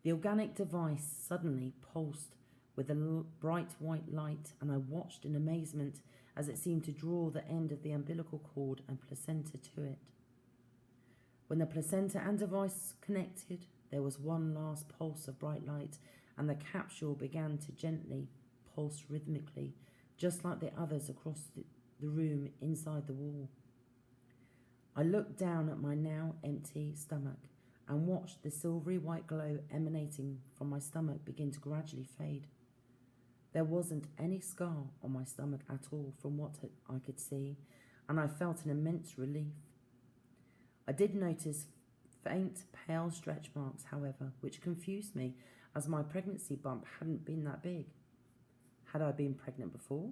The organic device suddenly pulsed with a bright white light, and I watched in amazement as it seemed to draw the end of the umbilical cord and placenta to it. When the placenta and device connected, there was one last pulse of bright light, and the capsule began to gently pulse rhythmically, just like the others across the room inside the wall. I looked down at my now empty stomach and watched the silvery white glow emanating from my stomach begin to gradually fade. There wasn't any scar on my stomach at all from what I could see, and I felt an immense relief. I did notice faint, pale stretch marks, however, which confused me as my pregnancy bump hadn't been that big. Had I been pregnant before?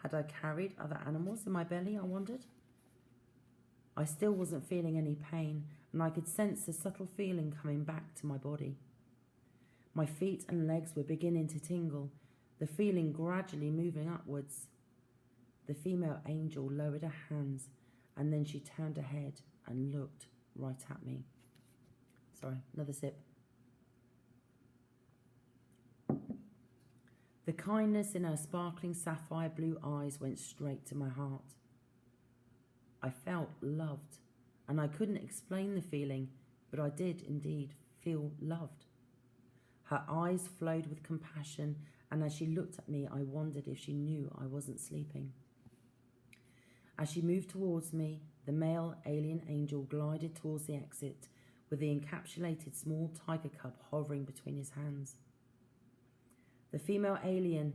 Had I carried other animals in my belly, I wondered? I still wasn't feeling any pain, and I could sense the subtle feeling coming back to my body. My feet and legs were beginning to tingle, the feeling gradually moving upwards. The female angel lowered her hands, and then she turned her head and looked right at me. Sorry, another sip. The kindness in her sparkling sapphire blue eyes went straight to my heart. I felt loved, and I couldn't explain the feeling, but I did indeed feel loved. Her eyes flowed with compassion, and as she looked at me, I wondered if she knew I wasn't sleeping. As she moved towards me, the male alien angel glided towards the exit, with the encapsulated small tiger cub hovering between his hands. The female alien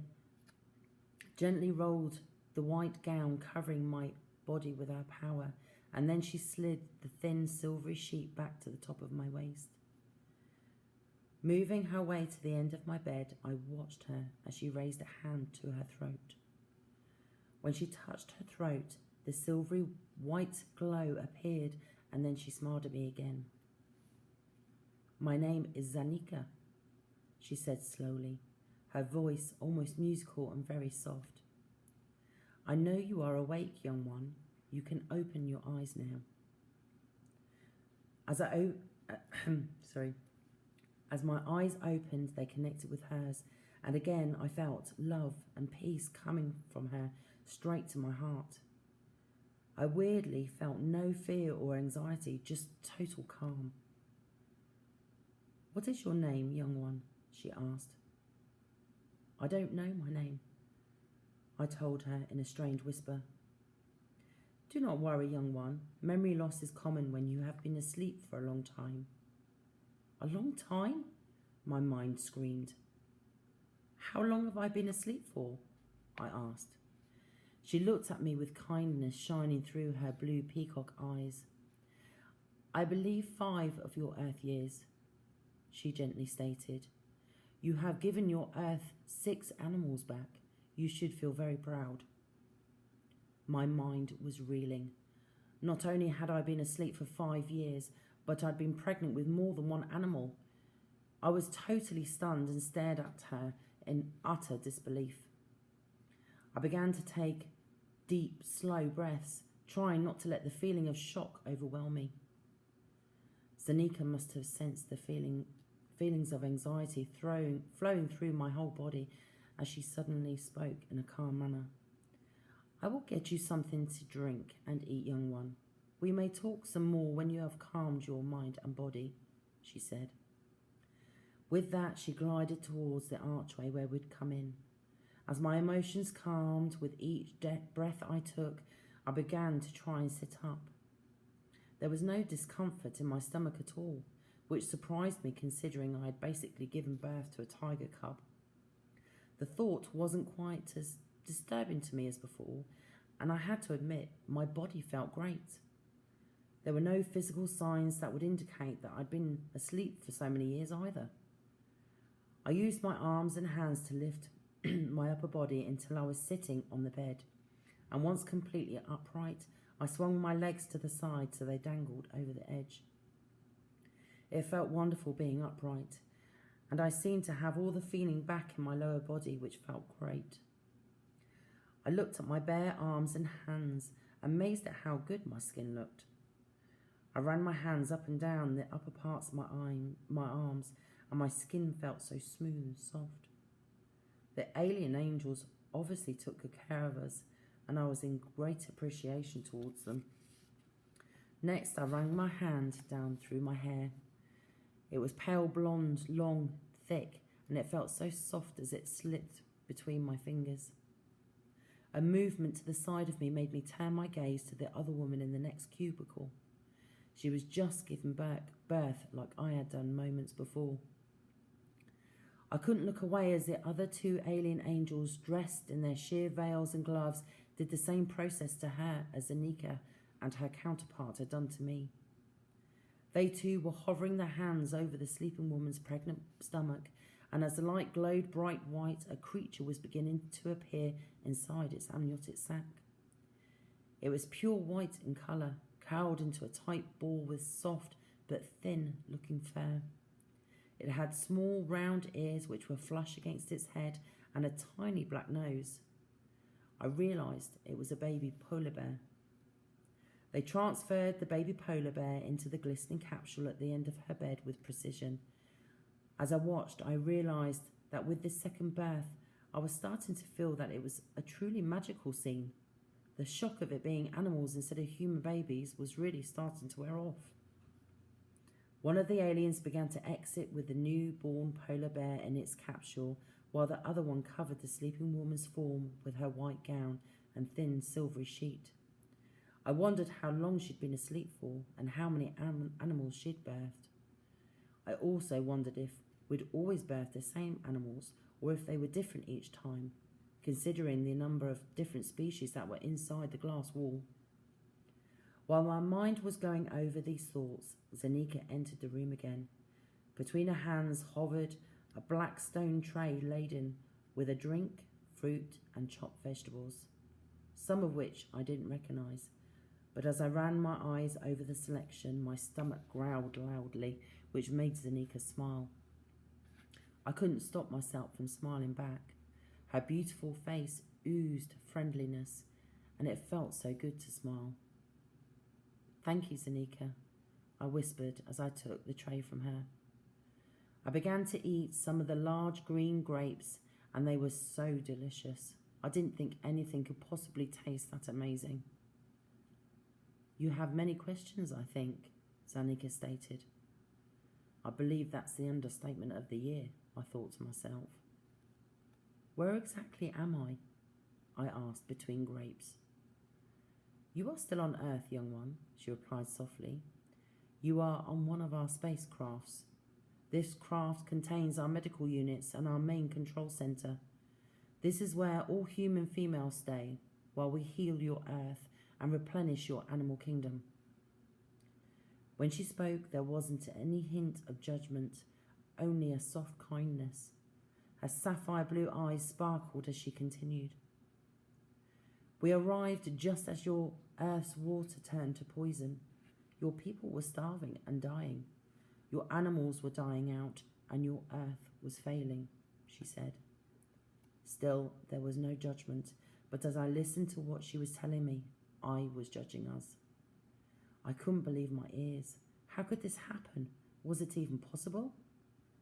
gently rolled the white gown covering my body with her power, and then she slid the thin silvery sheet back to the top of my waist. Moving her way to the end of my bed, I watched her as she raised a hand to her throat. When she touched her throat, the silvery white glow appeared, and then she smiled at me again. "My name is Zanika," she said slowly, her voice almost musical and very soft. "I know you are awake, young one. You can open your eyes now." As my eyes opened, they connected with hers, and again I felt love and peace coming from her straight to my heart. I weirdly felt no fear or anxiety, just total calm. "What is your name, young one?" she asked. "I don't know my name," I told her in a strained whisper. "Do not worry, young one. Memory loss is common when you have been asleep for a long time." "A long time?" my mind screamed. "How long have I been asleep for?" I asked. She looked at me with kindness shining through her blue peacock eyes. "I believe 5 of your Earth years," she gently stated. "You have given your Earth 6 animals back. You should feel very proud." My mind was reeling. Not only had I been asleep for 5 years, but I'd been pregnant with more than one animal. I was totally stunned and stared at her in utter disbelief. I began to take deep, slow breaths, trying not to let the feeling of shock overwhelm me. Zanika must have sensed the feelings of anxiety flowing through my whole body as she suddenly spoke in a calm manner. "I will get you something to drink and eat, young one. We may talk some more when you have calmed your mind and body," she said. With that, she glided towards the archway where we'd come in. As my emotions calmed with each breath I took, I began to try and sit up. There was no discomfort in my stomach at all, which surprised me considering I had basically given birth to a tiger cub. The thought wasn't quite as disturbing to me as before, and I had to admit my body felt great. There were no physical signs that would indicate that I'd been asleep for so many years either. I used my arms and hands to lift my upper body until I was sitting on the bed, and once completely upright, I swung my legs to the side so they dangled over the edge. It felt wonderful being upright, and I seemed to have all the feeling back in my lower body, which felt great. I looked at my bare arms and hands, amazed at how good my skin looked. I ran my hands up and down the upper parts of my arms, and my skin felt so smooth and soft. The alien angels obviously took good care of us, and I was in great appreciation towards them. Next, I ran my hand down through my hair. It was pale blonde, long, thick, and it felt so soft as it slipped between my fingers. A movement to the side of me made me turn my gaze to the other woman in the next cubicle. She was just giving birth like I had done moments before. I couldn't look away as the other 2 alien angels, dressed in their sheer veils and gloves, did the same process to her as Zanika and her counterpart had done to me. They too were hovering their hands over the sleeping woman's pregnant stomach, and as the light glowed bright white, a creature was beginning to appear inside its amniotic sac. It was pure white in colour, curled into a tight ball with soft but thin-looking fur. It had small round ears which were flush against its head and a tiny black nose. I realised it was a baby polar bear. They transferred the baby polar bear into the glistening capsule at the end of her bed with precision. As I watched, I realised that with this second birth, I was starting to feel that it was a truly magical scene. The shock of it being animals instead of human babies was really starting to wear off. One of the aliens began to exit with the newborn polar bear in its capsule, while the other one covered the sleeping woman's form with her white gown and thin silvery sheet. I wondered how long she'd been asleep for and how many animals she'd birthed. I also wondered if we'd always birthed the same animals or if they were different each time, considering the number of different species that were inside the glass wall. While my mind was going over these thoughts, Zanika entered the room again. Between her hands hovered a black stone tray laden with a drink, fruit and chopped vegetables, some of which I didn't recognise. But as I ran my eyes over the selection, my stomach growled loudly, which made Zanika smile. I couldn't stop myself from smiling back. Her beautiful face oozed friendliness, and it felt so good to smile. "Thank you, Zanika," I whispered as I took the tray from her. I began to eat some of the large green grapes, and they were so delicious. I didn't think anything could possibly taste that amazing. "You have many questions, I think," Zanika stated. I believe that's the understatement of the year, I thought to myself. "Where exactly am I?" I asked between grapes. "You are still on Earth, young one," she replied softly. "You are on one of our spacecrafts. This craft contains our medical units and our main control center. This is where all human females stay while we heal your Earth and replenish your animal kingdom." When she spoke, there wasn't any hint of judgment, only a soft kindness. Her sapphire blue eyes sparkled as she continued. "We arrived just as your Earth's water turned to poison. Your people were starving and dying. Your animals were dying out, and your Earth was failing," she said. Still, there was no judgment, but as I listened to what she was telling me, I was judging us. I couldn't believe my ears. How could this happen? Was it even possible?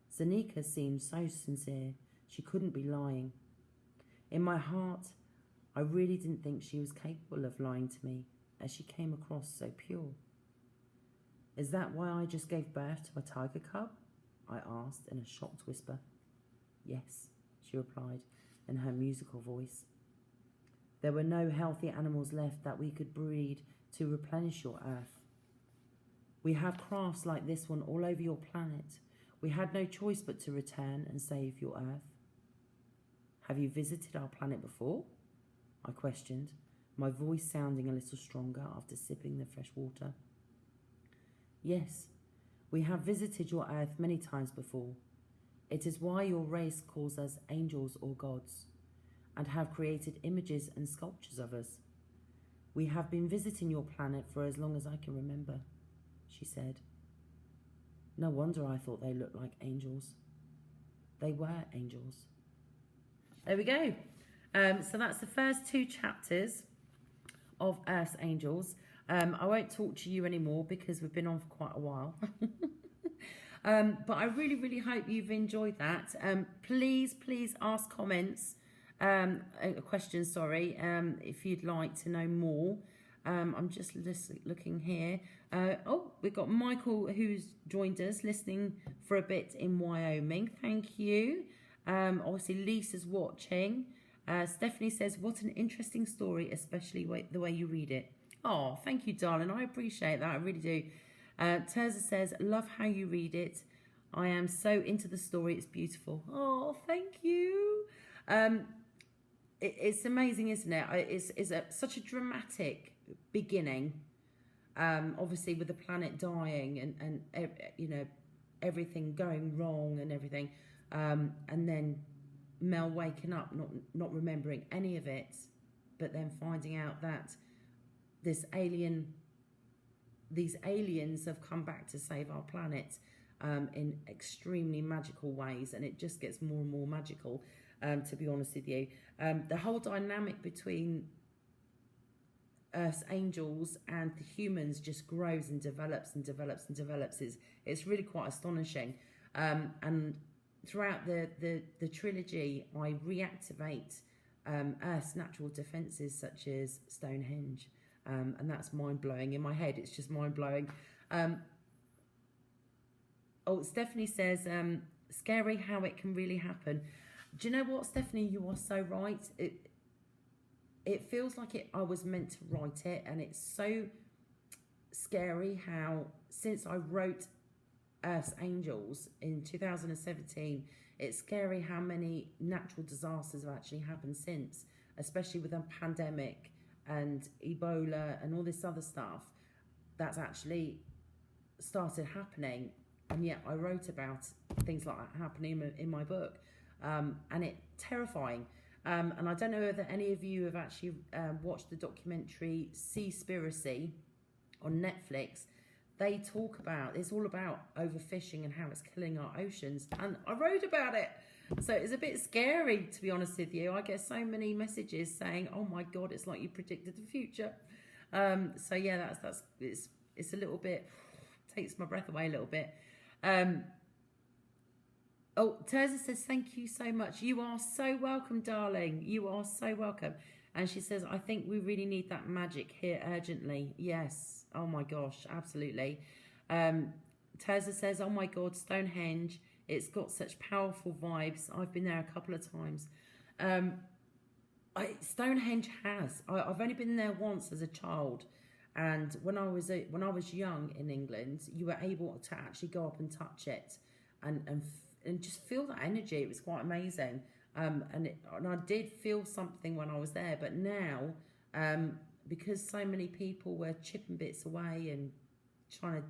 Zanika seemed so sincere. She couldn't be lying. In my heart, I really didn't think she was capable of lying to me, as she came across so pure. "Is that why I just gave birth to a tiger cub?" I asked in a shocked whisper. "Yes," she replied in her musical voice. "There were no healthy animals left that we could breed to replenish your Earth. We have crafts like this one all over your planet. We had no choice but to return and save your Earth." "Have you visited our planet before?" I questioned, my voice sounding a little stronger after sipping the fresh water. "Yes, we have visited your Earth many times before. It is why your race calls us angels or gods, and have created images and sculptures of us. We have been visiting your planet for as long as I can remember," she said. No wonder I thought they looked like angels. They were angels. There we go. So that's the first 2 chapters of Earth's Angels. I won't talk to you anymore because we've been on for quite a while. But I really, really hope you've enjoyed that. Please ask questions, if you'd like to know more. I'm just looking here. We've got Michael who's joined us, listening for a bit in Wyoming. Thank you. Obviously, Lisa's watching. Stephanie says, "What an interesting story, especially the way you read it." Oh, thank you, darling. I appreciate that. I really do. Tirza says, "Love how you read it. I am so into the story. It's beautiful." Oh, thank you. It's amazing, isn't it? It's such a dramatic beginning. Obviously, with the planet dying and everything going wrong and everything, and then Mel waking up, not remembering any of it, but then finding out that these aliens have come back to save our planet, in extremely magical ways, and it just gets more and more magical, to be honest with you. The whole dynamic between Earth's angels and the humans just grows and develops and develops and develops. It's really quite astonishing. And throughout the trilogy, I reactivate Earth's natural defences, such as Stonehenge, and that's mind-blowing. In my head, it's just mind-blowing. Stephanie says, scary how it can really happen. Do you know what, Stephanie? You are so right. It feels like I was meant to write it, and it's so scary how, since I wrote Earth's Angels in 2017, it's scary how many natural disasters have actually happened since, especially with a pandemic and Ebola and all this other stuff that's actually started happening. And yet I wrote about things like that happening in my book, and it's terrifying. And I don't know whether any of you have actually watched the documentary Seaspiracy on Netflix. They talk about, it's all about overfishing and how it's killing our oceans. And I wrote about it. So it's a bit scary, to be honest with you. I get so many messages saying, oh my God, it's like you predicted the future. So yeah, it's a little bit, takes my breath away a little bit. Tirza says, thank you so much. You are so welcome, darling. You are so welcome. And she says, I think we really need that magic here urgently. Yes. Oh my gosh, absolutely. Tirza says, oh my God, Stonehenge. It's got such powerful vibes. I've been there a couple of times. Stonehenge has. I've only been there once as a child. And when I was young in England, you were able to actually go up and touch it and just feel that energy. It was quite amazing. And I did feel something when I was there, but now, because so many people were chipping bits away and trying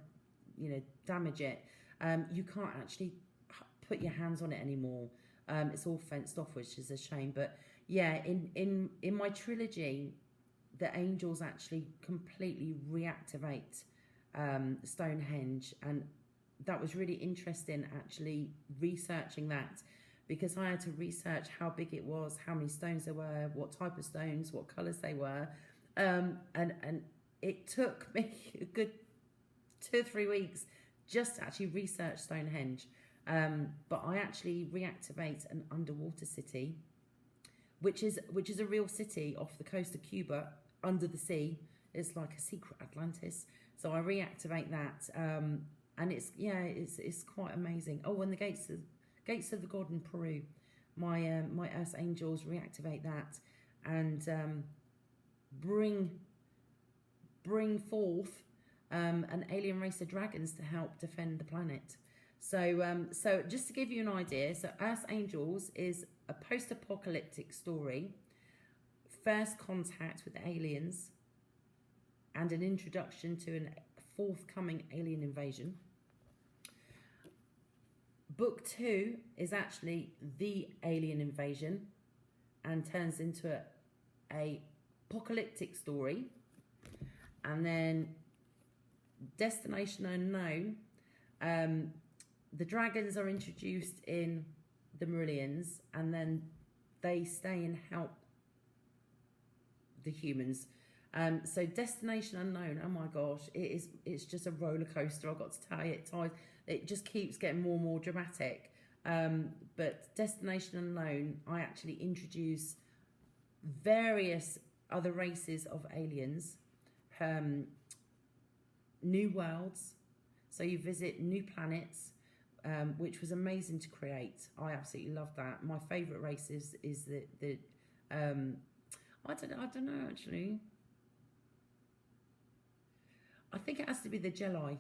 to, damage it, you can't actually put your hands on it anymore. It's all fenced off, which is a shame. But yeah, in my trilogy, the angels actually completely reactivate Stonehenge, and that was really interesting, actually researching that, because I had to research how big it was, how many stones there were, what type of stones, what colours they were, and it took me a good 2 or 3 weeks just to actually research Stonehenge. But I actually reactivate an underwater city, which is a real city off the coast of Cuba, under the sea. It's like a secret Atlantis. So I reactivate that, and it's quite amazing. Oh, and the gates of the God in Peru, my Earth Angels reactivate that and bring forth an alien race of dragons to help defend the planet. So just to give you an idea, so Earth Angels is a post-apocalyptic story, first contact with aliens, and an introduction to a forthcoming alien invasion. Book 2 is actually the alien invasion and turns into a apocalyptic story. And then Destination Unknown, the dragons are introduced in the Marillions, and then they stay and help the humans. So Destination Unknown, oh my gosh, it's just a roller coaster. I've got to tell you, it just keeps getting more and more dramatic. But Destination Unknown, I actually introduce various other races of aliens, new worlds. So you visit new planets, which was amazing to create. I absolutely love that. My favourite race is the I don't know actually. I think it has to be the Jedi,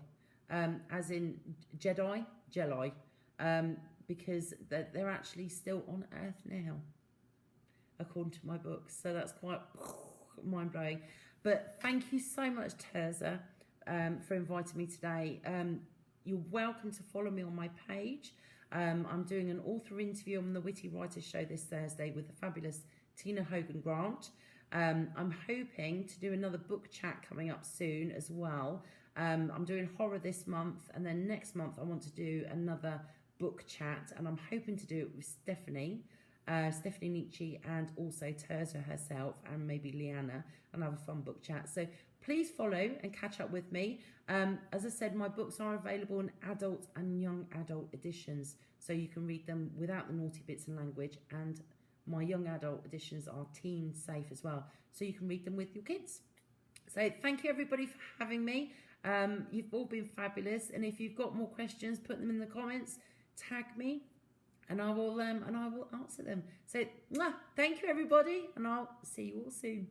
as in Jedi, because they're actually still on Earth now, according to my books. So that's quite mind-blowing. But thank you so much, Tirza, for inviting me today. You're welcome to follow me on my page. I'm doing an author interview on the Witty Writers Show this Thursday with the fabulous Tina Hogan-Grant. I'm hoping to do another book chat coming up soon as well. I'm doing horror this month, and then next month I want to do another book chat, and I'm hoping to do it with Stephanie Nietzsche, and also Tirza herself, and maybe Leanna, and have a fun book chat. So please follow and catch up with me. As I said, my books are available in adult and young adult editions, so you can read them without the naughty bits and language, and my young adult editions are teen safe as well, so you can read them with your kids. So thank you everybody for having me. You've all been fabulous, and if you've got more questions, put them in the comments, tag me, and I will answer them. So thank you everybody, and I'll see you all soon.